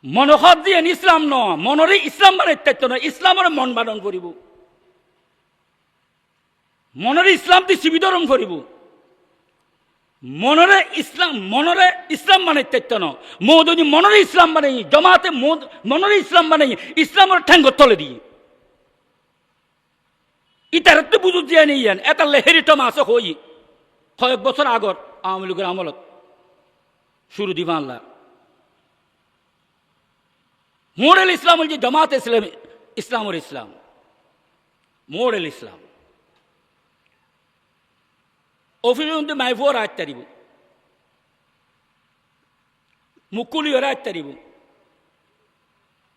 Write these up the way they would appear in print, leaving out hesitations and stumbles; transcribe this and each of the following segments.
মনোহর দিয়ে ইসলাম ন মনরে ইসলাম বানাইতে নয় ইসলামের মন বানন করিব মনরে ইসলাম দি শিবিধরণ করিব মনরে ইসলাম বানাইতে ন মৌদি মনরে ইসলাম বানাই জমাতে মনরে ইসলাম বানাই ইসলামের ঠ্যাঙ্গ তলে দিয়ে ইতার তো বুঝু দিয়ে নেই এটা লেহেরিটম আছে হই কয়েক বছর আগর আওয়ামী লীগের আমলত শুরু দিবা আল্লাহ মডেল ইসলাম হল যে জামাত ইসলাম ইসলামের ইসলাম মডেল ইসলাম অফিসের মধ্যে মাইফুয়ার আয় তারিব মুকুলিওর আয় তারিব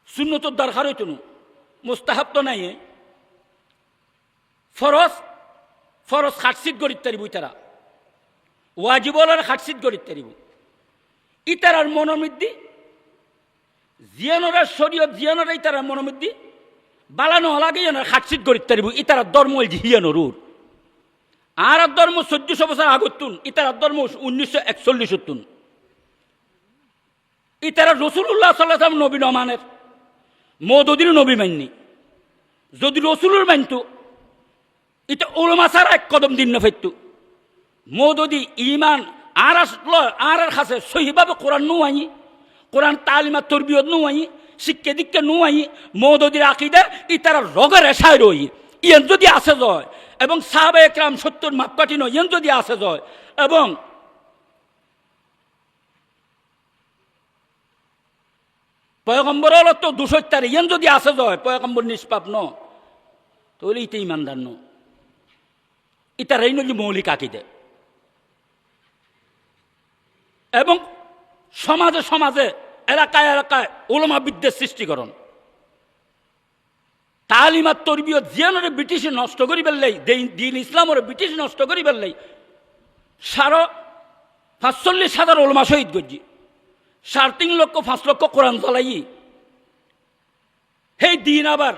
শূন্যতর দরকার হইত মুস্তাহাব তো নাই ফরজ খাটসিদ গড়িত তারিব ইতারা ওয়াজিবলার খাটসিদ গড়িত তারিব ইতারার মনোমৃদ্ধি জিয়ানোরা শরীয়ত জিয়ানোরা ইতারা মনোমৃদ্ধি বালানো লাগে খাটসিদ গড়িত তারিব ইতারা ধর্ম জিয়ানোর আর ধর্ম 1400 বছর আগতুন ইতার ধর্ম 1941 তুন ইতারা রসুল্লাহ সাল্লাল্লাহু আলাইহি নবী নমানের মৌদুদির নবী মাননি যদি রসুলের মানত এটা ওলমা ছাড়া এক কদম দিন না ফাইত মৌদুদি ইমান আর খাসে সহিভাবে কোরআন নুয়াই কোরআন তালিমা তরবিয়ত নুয়াই শিক্ষা দীক্ষা নুয়াই মৌদুদির আকিদা ইতারা রগের এসায় রই ইয়ান যদি আসে যায় এবং সাহাবা একরাম 70 মাপকাঠি নয় ইয়ান যদি আসে যায় এবং পয়গম্বর হল তো 200 ইয়ান যদি আসে যায় পয়গম্বর নিষ্পাপ ন তাহলে ইতে ইমানদার ন ইতার এই নজি মৌলিক আকিদে এবং সমাজে সমাজে এলাকায় এলাকায় উলামা বিদ্বেষ সৃষ্টিকরণ তালিমাত তরবিয়ত জিয়ানরে ব্রিটিশে নষ্ট করি পেললেই দিন ইসলামরে ব্রিটিশে নষ্ট করি পেললেই 45,000 ওলমা শহীদ করছি 3.5 লক্ষ 5 লক্ষ কোরআন চলাই সেই দিন আবার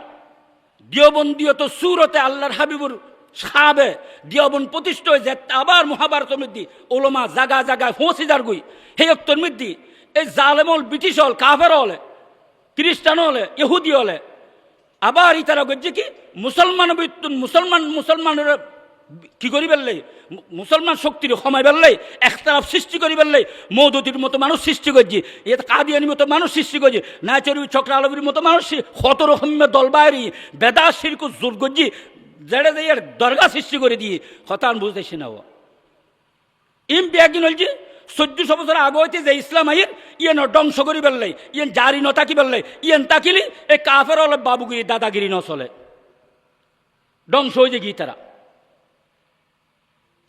দিয়বন্দীয়ত সুরতে আল্লাহর হাবিবুর সাহাবে দিয়বন প্রতিষ্ঠা হয়ে যায় আবার মহাভারতের মধ্যে ওলমা জাগা জাগায় ফৌসিদার গুই সেই অক্তর মধ্যে এই জালেমল ব্রিটিশ হল কাফের হলে খ্রিস্টান হলে ইহুদি হলে আবার ইতারা করছে কি মুসলমানের কি করি পেললে মুসলমান শক্তির সময় পেললে একতরফ সৃষ্টি করি পেললে মৌদুদির মতো মানুষ সৃষ্টি করছি এটা কাদিয়ানির মতো মানুষ সৃষ্টি করছি নাচরি চক্র আলবীর মতো মানুষ 17 রকমের দল বাইরি বেদা শিরকু জোর করছি জেড়ে দিয়ে দরগা সৃষ্টি করে দিয়ে হতান বুঝতেছি না ও ইম্পি একদিন হলছি 1400 বছর আগে হইতে যে ইসলাম আইন ইয়েন ধ্বংস করি পেললে ইয়েন জারি ন তাকি পেললে ইয়েন তাকিলি এই কাফের হলে বাবুগিরি দাদাগিরি ন চলে ধ্বংস হয়ে যে গিয়ে তারা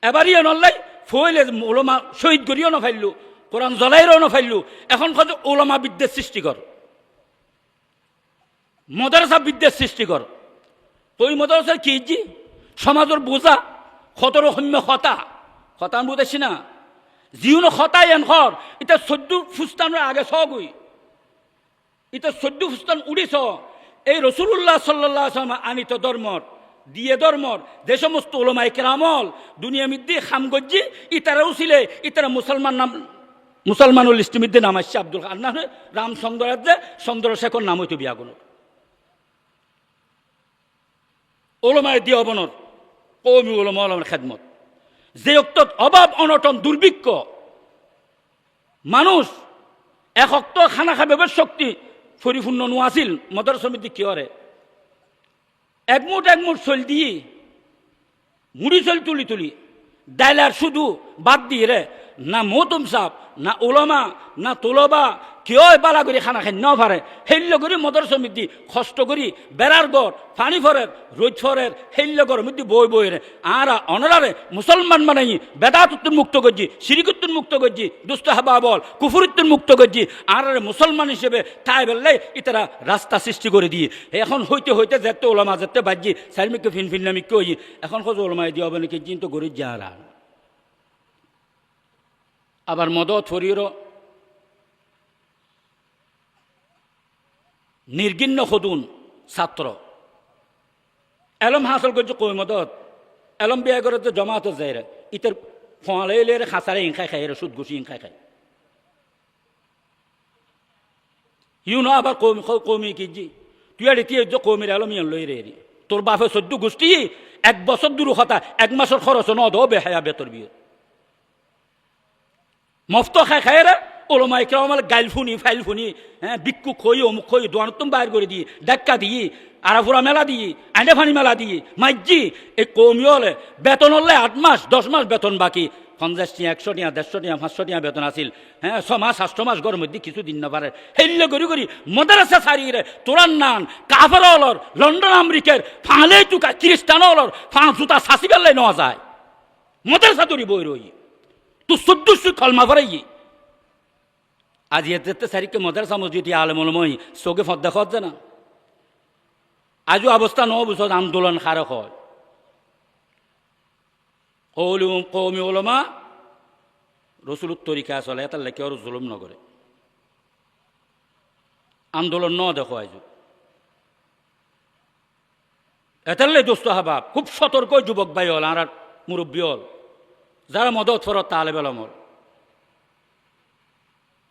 এবার ইয়ে নল্লাই ফইলে ওলমা শহীদ করিও না ফাইললু কোরআন জ্বলাইরও না ফাইললু এখন কত ওলমা বিদ্বেষ সৃষ্টি কর মদরসা বিদ্বেষ সৃষ্টি কর ওই মদরসার কি জি সমাজের বোঝা কত রকম হতা আমি বুঝেছি না জিউনো হতাই এন ঘর এটা 14 ফুস্তানের আগে সগুই এটা 14 ফুস্তান উড়িস এই রসুল্লাহ সাল্লাল্লাহু আলাইহি ওয়াসাল্লাম আনিত ধর্মর দিয়ে ধর্মর যে সমস্ত ওলামায়ে কেরামল দুনিয়া মিদ্দি খাম গজ্জি ইতারা উছিলে ইতারা মুসলমানুল ইসলামিদ্দি নাম আসছে আব্দুল খান রামচন্দ্র চন্দ্রশেখর নাম হইতো বিয়াগুন ওলামায়ে দিওবনের কওমি ওলামার খেদমত যে অক্তত অভাব অনটন দুর্ভিক্ষ মানুষ এক অক্ত খানা খাবের শক্তি পরিপূর্ণ নোয়াছিল মদরসা মধ্যে কি করে একমুট চল দিয়ে মুড়ি চল তুলি ডাইলার শুধু বাদ দিয়ে রে না মৌতম সাপ না ওলামা না তোলবা কেউ বালা করে খানা খাই নাও পারে হেল্য করি মদরসা মধ্যে কষ্ট করি বেড়ার গড় পানি ফরের রোদ ফরের হেল্য গড় মধ্যে বই রে আর অনারে মুসলমান বানাই বেদাতুত্তর মুক্ত করছি সিরিকুত্তর মুক্ত করছি দুষ্ট হাবা বল কুফুরিত্তর মুক্ত করছি আর মুসলমান হিসেবে তাই বললে ইতারা রাস্তা সৃষ্টি করে দিয়ে এখন হইতে হইতে যেতে ওলামা যেতে বাজি সাইমিকে ফিনফিনামিকে হই এখন খোঁজ ওলামায় দিয়ে হবে নাকি চিন্তা করি যারা আবার মদত ফরিয়েরও নির্গিন্ন হদুন ছাত্র এলম হাসল করছে কই মদত এলম বিয়া করে তো জমাত যায় রে ইতার ফলে খাঁচারে ইংখাই খাই সুদ ঘুষি ইংখাই খাই ইউনো আবার কৌমি কি জি তুই আর এটি কৌমির আলমিয়ান লই রে তোর বাপে 14 গোষ্ঠী 1 বছর দূর কথা 1 মাসের খরচ ন দো বেহায়া বেতর বিয়ে মফত খায় খায় রে ওলমা ইকরামাল গাইল ফুনি ফাইল ফুনি হ্যাঁ বিক্ষু খই অমুক খই দোয়ানতুম বাইর করে দিয়ে ডাক্কা দিয়ে আরাফুরা মেলা দিয়ে আইনে ফানি মেলা দিয়ে মাইজি এই কৌমি হলে বেতন হলে 8 মাস 10 মাস বেতন বাকি 50 টিয়া 100 টিয়া 150 টিয়া 500 টিয়া বেতন আসিল হ্যাঁ 6 মাস 8 মাস গরম মধ্যে কিছু দিন না পারে হেললে করি করি মাদ্রাসা সারিয়ে রে তোরান নান কাফের হলর লন্ডন আমেরিকার ফালে টুকা খ্রিস্টান হলর ফাঁ জুতা সাসি বেললে নেওয়া যায় মাদ্রাসা তরি বই রই তো 14 কলমা পড়াই আজ এতে সারিকে মাদ্রাসা মসজিদে আলেমলমই চোখে ফদ্দা খজ্জে না আজও অবস্থা ন বুঝত আন্দোলন খারক হয় কৌমি ওলমা রসুলুর তরিকা চলে এটার লেখে আর জুলুম নগরে আন্দোলন ন দেখো আজ এটার লে দোস্ত হাবাব খুব সতর্ক যুবক ভাই হল আর মুরব্বী হল যারা মদত ফরত তালে বেলমল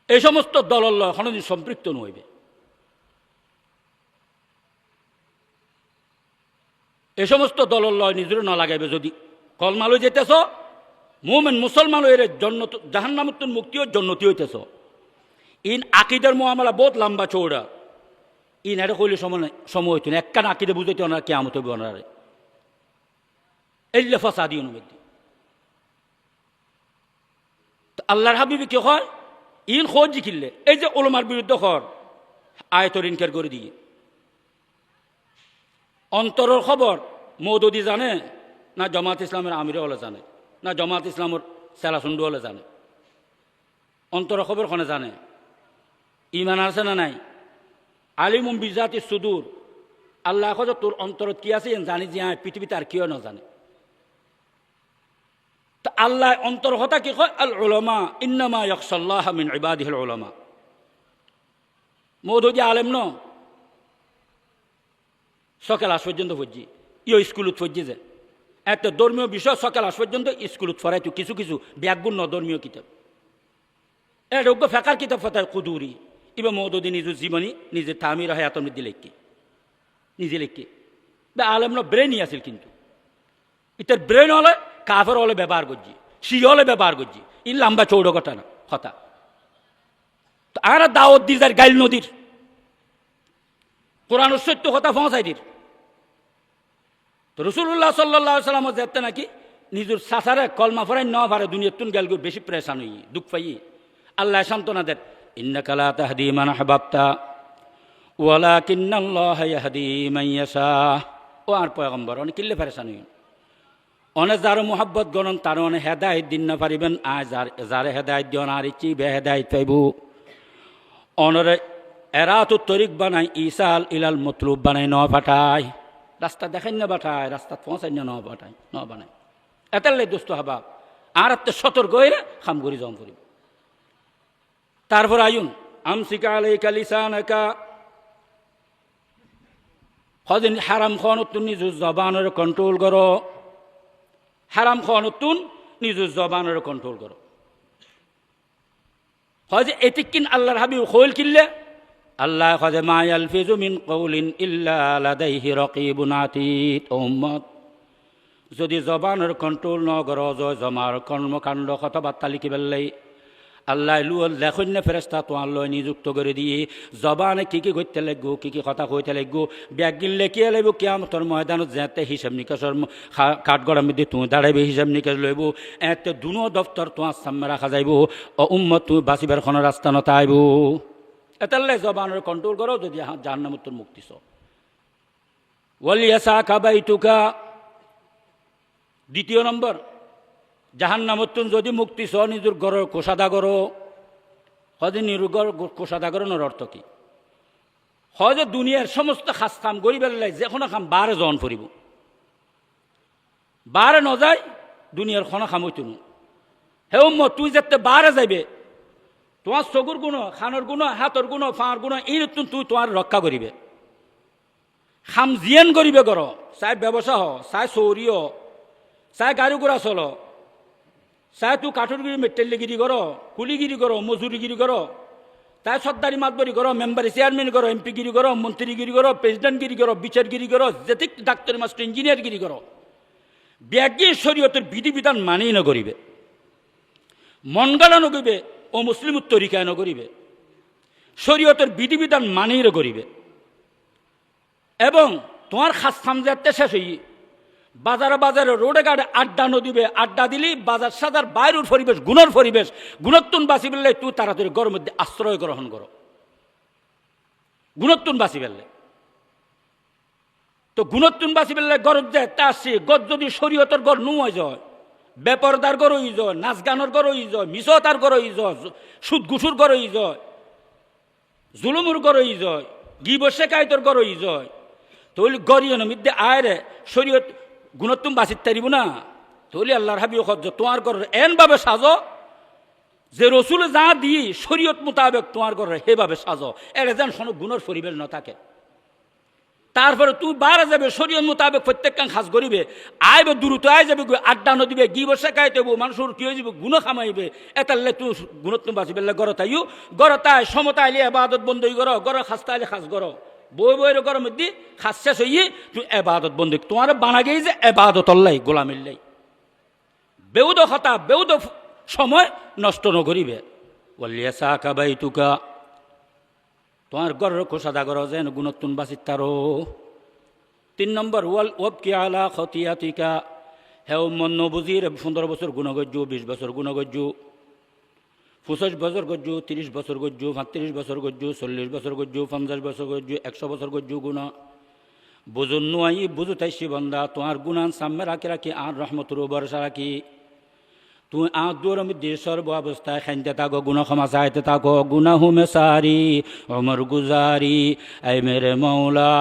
এই সমস্ত দলল কোনোদিন সম্পৃক্ত নইবে এই সমস্ত দলল নিজের না লাগাইবে যদি কলমালো যেতেছ মোমেন মুসলমান এর জন্নত জাহান্নামুত্তুন মুক্তিও জন্নতি হইতেছ ইন আকিদের মোয়ামলা বহুত লম্বা চৌড়া ইন এটা কইলে সময় হইতো না একখান আকিদে বুঝাইতে ওনার কেয়ামত হবে ওনারে এল্লে ফসাদি অনুমতি আল্লাহর হাবিবি কি হয় ইন খোঁজ জিকিরলে এই যে ওলমার বিরুদ্ধে খর আয়তর ইনকার করে দিয়ে অন্তরের খবর মৌদুদি জানে না জামাত ইসলামের আমিরে হলে জানে না জামাত ইসলামের সেলাসুন্ডু হলে জানে অন্তরের খবর খনে জানে ইমান আছে না নাই আলিমুম বিজাতি সুদূর আল্লাহ খোঁজ তোর অন্তরত কি আছে জানি যে পৃথিবীতে আর কেউ না জানে তা আল্লাহ অন্তর হতা কি কয় আল উলামা ইন্নামা ইয়াখশাল্লাহ মিন ইবাদিহিল উলামা মৌদুদি আলেম ন সকাল আস পর্যন্ত পড়ছি ইও স্কুলত পড়ছি যে একটা ধর্মীয় বিষয় সকাল আস পর্যন্ত স্কুলত ফরাইতো কিছু কিছু ব্যাগুণ ধর্মীয় কিতাব এটা ফেকার কিতাব ফতায় কুদুরি এবার মৌদুদি নিজের জীবনী নিজের তামির হায়াতর মধ্যে লেখি নিজে লেখি বা আলেম ব্রেনই আছিল কিন্তু এটার ব্রেন হলে কাফের হলে ব্যবহার করছি সি হলে ব্যবহার করছি ই লম্বা চৌড় কথা না কথা তো আর দাওয়াত দি যার গাইল নদীর কোরআন সত্য কথা পৌঁছাই দির তো রসুল্লাহ সাল্লাহ সাল্লাম যেতে নাকি নিজের সাসারে কলমা ফরাই ন পারে দুনিয়ার তুন গেল বেশি প্রেশান হই দুঃখ পাই আল্লাহ সান্ত্বনা দেন ইন্নাকা লা তাহদি মান আহবাবতা ওয়ালাকিন্নাল্লাহা ইয়াহদি মান ইয়াশা ও আর পয়গম্বর অনেক কিল্লে প্রেশান হই অনেক যার মোহাব্বত গণন তার অনেক হেদায়ত দিন না পারিবেন আজ যারে হেদায়ত দিন আর ইচ্ছি বে হেদায়ত পাইব অনরে এরা তো তরিক বানায় ইসাল ইলাল মতলুব বানায় ন পাঠায় রাস্তা দেখাই না পাঠায় রাস্তা পৌঁছাই না পাঠায় ন বানায় এতালে দোস্ত হবা আর এত সতর্ক হইলে খাম করি জম করি তারপর আয়ুন আমসিকা আলাইকা লিসানাকা হদিন হারাম খাওয়ানোর নিজ জবানের কন্ট্রোল করো হারাম খাওয়ানোর নিজ জবানের কন্ট্রোল করো হয় যে এটিকিন আল্লাহর হাবিব খোল কিনলে আল্লাহ খাজে মা ইয়ালফিজু মিন কওলিন ইল্লা লাদাইহি রাকিবুন আতীদ উম্মত যদি জবানের কন্ট্রোল ন করো জমার কর্মকাণ্ড কথাবার্তা লিখি পেললেই আল্লাহ লুল লেখন না ফেরেস্তা তো আল্লাহ নিযুক্ত করে দিয়ে জবানে কি কি করতে লাগবো কি কি কথা কইতে লাগবো ব্যাগিন লেখিয়ে লাগবো কিয়ামতের ময়দানত যেতে হিসাব নিকাশর কাঠগড়ার মধ্যে তুমি দাঁড়াইবে হিসাব নিকাশ লইব এতে দুনো দপ্তর তোমার সামনে রাখা যাইব ও উম্মত তুমি বাঁচিবার কোনো রাস্তা নতা আইব এতাল্লে জবানের কন্ট্রোল করো যদি জাহান্নামের তোর মুক্তি চ ওয়ালিয়াসা কাবাইতুকা দ্বিতীয় নম্বর জাহান্নামের তোর যদি মুক্তি চ নিজের ঘরের কোষাদা করো হজে নিরুগর কোষাদা করানোর অর্থ কি হজে দুনিয়ার সমস্ত খাস কাম করি বেলাই যে কোনো কাম বারে জন ফুরিব বারে ন যায় দুনিয়ার কোনো কাম হইতো না হে উম্মত তুই যেতে বারে যাইবে তোমার চকুর গুণ খানোর গুণ হাতর গুণ ফাঁড় গুণ এই তুই তোমার রক্ষা করিবে খাম জিয়ান করিবে কর চাই ব্যবসা হ চাই চৌরি হ চাই গাড়ি ঘোড়া চল চাই তুই কাঠুরগিরি মেটেলিগিরি কর কুলিগিরি কর মজুরিগিরি কর তাই সর্দারি মাতবরি করো, মেম্বারি চেয়ারম্যান করো, এমপিগিরি করো, মন্ত্রীগিরি করো, প্রেসিডেন্টগিরি করো, বিচারগিরি করো, যেতে ডাক্তারি মাস্টার ইঞ্জিনিয়ারগিরি করো, ব্যাগিয়ে শরীয়তের বিধিবিধান মানেই না করিবে, মন গালা নগরিবে, ও মুসলিম তরিকায় নগরিবে, শরীয়তের বিধিবিধান মানেই করিবে। এবং তোমার খাস সামজাতে শেষ হই বাজারে বাজারে রোডে গাড়ে আড্ডা নদিবে, আড্ডা দিলি বাজার সাজার বাইরের পরিবেশ, গুণর পরিবেশ, গুণত্বন বাঁচি পেলে তুই তাড়াতাড়ি ঘরের মধ্যে আশ্রয় গ্রহণ করো, গুণত্বন বাঁচি পেলে। তো গুণত্বন বাঁচি পেলে গরত যায় তা আসছে, গর যদি শরীয়তের গড় নুয় যায়, বেপরদার গড় হই যায়, নাচ গানের গড় হই যায়, মিসতার গড় হই যায়, সুদ ঘুষুর গড় হই যায়, জুলুমুর গড় হই যায়, গিবত শেখায়তর গড় হই যায়, তাহলে গরিয়নের মধ্যে আয়রে শরীয়ত গুণত্বম বাঁচিতে পারিব না। তাহলে আল্লাহর হাবিব হজ তোমার ঘর এনভাবে সাজো যে রসুল যা দিয়ে শরীয়ত মোতাবেক তোমার ঘর সেভাবে সাজো, এর যেন কোনো গুণের পরিবেশ না থাকে। তারপরে তুই বারে যাবে শরীয়ত মোতাবেক প্রত্যেকখান খাস করিবে, আইবে দ্রুত আয় যাবে, আড্ডা নদিবে, গিব শেখাইতে হবো, মানুষের কি হয়ে যাবে, গুণ খামাইবে, এতারলে তুই গুণত্বম বাঁচিবে গড় তাইও গড় তাই সমতা আইলে এবাদত বন্ধই করো, গড় খাস্তা আইলে খাস করো, বই বইয়ের গরম মধ্যে খাস শেষ হইয়ে তুই এবাদত বন্দী তোমার বানা গেই যে এবাদত অল্লাই গোলামিল্লাই বেউদ হতা বেউদ সময় নষ্ট নকরিবে। বলিয়া চা কাবাই তুকা তোমার গড়ের খোসাদা গড় যেন গুণত্বন বাঁচিত তারো। 3 নম্বর ওয়াল ওব কি আলা খতিয়াতিকা, হেও মন বুঝির 15 বছর গুণগজ্জু, 20 বছর গুণগজ্জু, 25 বছর গজ্জু, 30 বছর গজ্জু, 35 বছর গজ্জু, 40 বছর গজ্জু, 50 বছর গজ্জু, 100 বছর গজ্জু গুণা বুঝুন নুয়াই বুঝু তাইছি বন্দা তোমার গুণান সামনে রাখি রাখি আর রহমতুর ভরসা রাখি তুই আদুর মধ্যে সর্ব অবস্থায় খাইতে থাকো, গুনা ক্ষমা চাইতে থাকো, গুনা হুমে সারি অমর গুজারি, আই মেরে মৌলা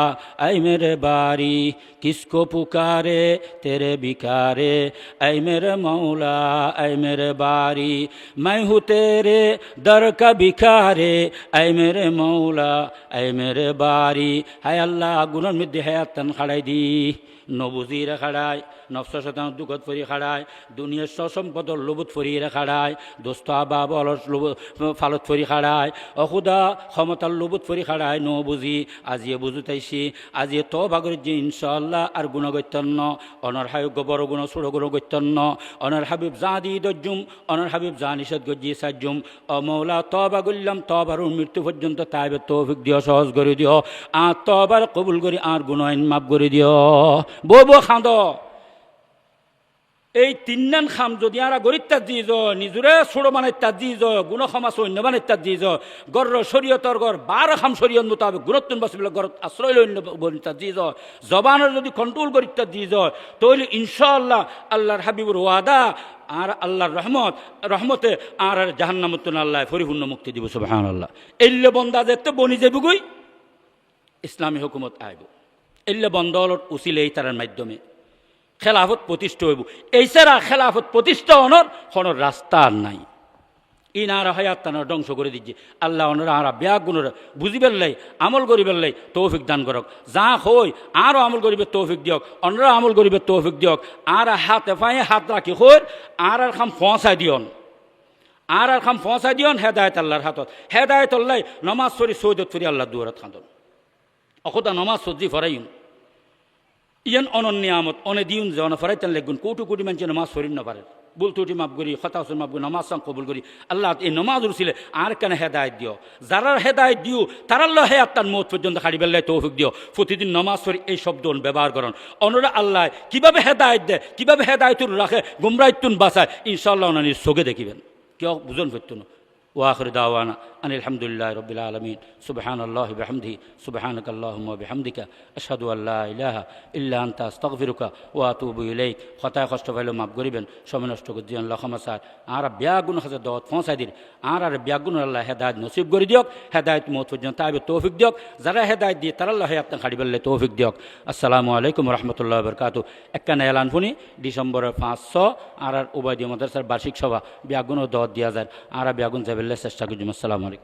আই মেরে বারি, কিসকো পুকারে তেরে বিকারে, আই মেরে মৌলা আই মেরে বারি, मैं हूँ तेरे दर का भिखारे, আই মেরে মৌলা আই মেরে বারি। হায় আল্লাহ গুনার মধ্যে হায়াতান খাড়াই দি, নবুজিরে খাড়ায়, নফস শতান দুঃখত ফরি খাড়ায়, দুনিয়ার সম্পদর লোভত ফরিয়ে খাড়ায়, দোস্ত আবা বলস লোভ ফালত ফরি খাড়ায়, অখুদা ক্ষমতার লোভত ফরি খাড়ায়, ন বুঝি আজিয়ে বুঝু তাইছি, আজিয়ে তো বাগরের যে ইনশাআল্লাহ আর গুণগত্যন্ন অনর হাবিব বড় গুণ ছোট গুণগত্যন্ন অনর হাবিব যা দি দজ্জুম, অনর হাবিব যা নিষেধ গজ্জি সাজ্জুম, অমৌলা তবা করলাম তবার মৃত্যু পর্যন্ত তাইবে তৌফিক দিও, সহজ করে দিও, আর তবার কবুল করি আর গুণাইন মাফ করে দিও। বব খাঁদ এই 3 নান খাম যদি আর গরিত্যাত দিয়ে য নিজরে ছোড়ো বানাইত্যাত দিয়ে য গুণ ক্ষমা সৈন্য বানাইত্যাত দিয়ে য গর শরীয়তর গর 12 খাম শরীয়ত মোতাবেক গুণত্বন বাসিবলে গর আশ্রয় লৈন্য বনিত্যাত দিয়ে য জবানের যদি কন্ট্রোল করিত্যাত দিয়ে য তাহলে ইনশাআল্লাহ আল্লাহর হাবিবুর ওয়াদা আর আল্লাহর রহমতে আর জাহান্নামত আল্লাহ পরিপূর্ণ মুক্তি দিব। সুবহানাল্লাহ। এল্লে বন্দা যেতে বনি যাবগুই ইসলামী হুকুমত আইব, এল্লে বন্দলত উচিলে এই তার মাধ্যমে খেলাফত প্রতিষ্ঠা হইব। এই ছাড়া খেলাফত প্রতিষ্ঠা হওয়ার কোনো রাস্তা নাই। ইনারা হায়াত তানার ধ্বংস করে দিচ্ছে। আল্লাহ ওনারা আরা ব্যাগ গুণরা বুঝি পেললাই আমল করি পেললাই তৌফিক দান করক, যা হই আরও আমল করিবে তৌফিক দিয়ক, অন্যরা আমল করিবে তৌফিক দিয়ক। আর হাতে পায়ে হাত রাখি হইর আর খাম পৌঁছাই দিয়ন, আর খাম পৌঁছাই দিয়ন হেদায়ত আল্লাহর হাতত। হেদায়ত আল্লাহ নমাজ ফরি সৈদত ফরি আল্লাহ দুয়ারত খাঁদন অকতা নমাজ সজ্জি ফরাইম ইয়ান অনন্য নিয়ামত অনে দিউন যে অনে ফরাইতেন লেগুন কোটি কোটি মানুষ নমাজ ফরিন না পারে, বুল ত্রুটি মাফ করি, খতা হোসেন মাফ করি, নমাজ সাং কবুল করি। আল্লাহ এই নমাজ উঠছিলে আর কেন হেদায়ত দিও, যারা হেদায়ত দিও তার আল্লাহ হেয়াত তার মত পর্যন্ত খাড়ি বেল্লাই তৌফিক দিও। প্রতিদিন নমাজ পড়ি এই শব্দ ব্যবহার করেন। অন্যরা আল্লাহ কিভাবে হেদায়ত দেয়, কিভাবে হেদায়তুর রাখে, গুমরাইতুন বাঁচায়, ইনশাআল্লাহ ওনার চোখে দেখিবেন। কেউ বুঝন ফেরত না। ওয়াখির দাওয়ানা আনিল হামদুলিল্লাহি রাব্বিল আলামিন। সুবহানাল্লাহি ওয়া বিহামদিহি সুবহানাকা আল্লাহুম্মা ওয়া বিহামদিকা আশহাদু আল্লা ইলাহা ইল্লা আনতা আস্তাগফিরুকা ওয়া আতুবু ইলাইক। খতায় কষ্ট পাইলে মাফ করিবেন, সময় নষ্ট করে দিয়েন লক্ষমা স্যার আর ব্যাগুন হাজার দত পৌঁছাই দিন। আর ব্যাগুন আল্লাহ হেদায়ত নসিব করে দিয়ক, হেদায়ত মত পর্যন্ত তাইবে তৌফিক দিয়ক, যারা হেদায়ত দিয়ে তারা আল্লাহ আপনার খাড়ি বেললে তৌফিক দিয়ক। আসসালামু আলাইকুম রহমতুল্লাহ বরকাতু। একখানে এলান শুনি ডিসেম্বরের 500 আর উবাইদিয়া মাদ্রাসার বার্ষিক সভা ব্যাগুনও দত দিয়া যায়, আর ব্যাগুন যাবেলে চেষ্টা করছি। আসসালামু আলাইকুম।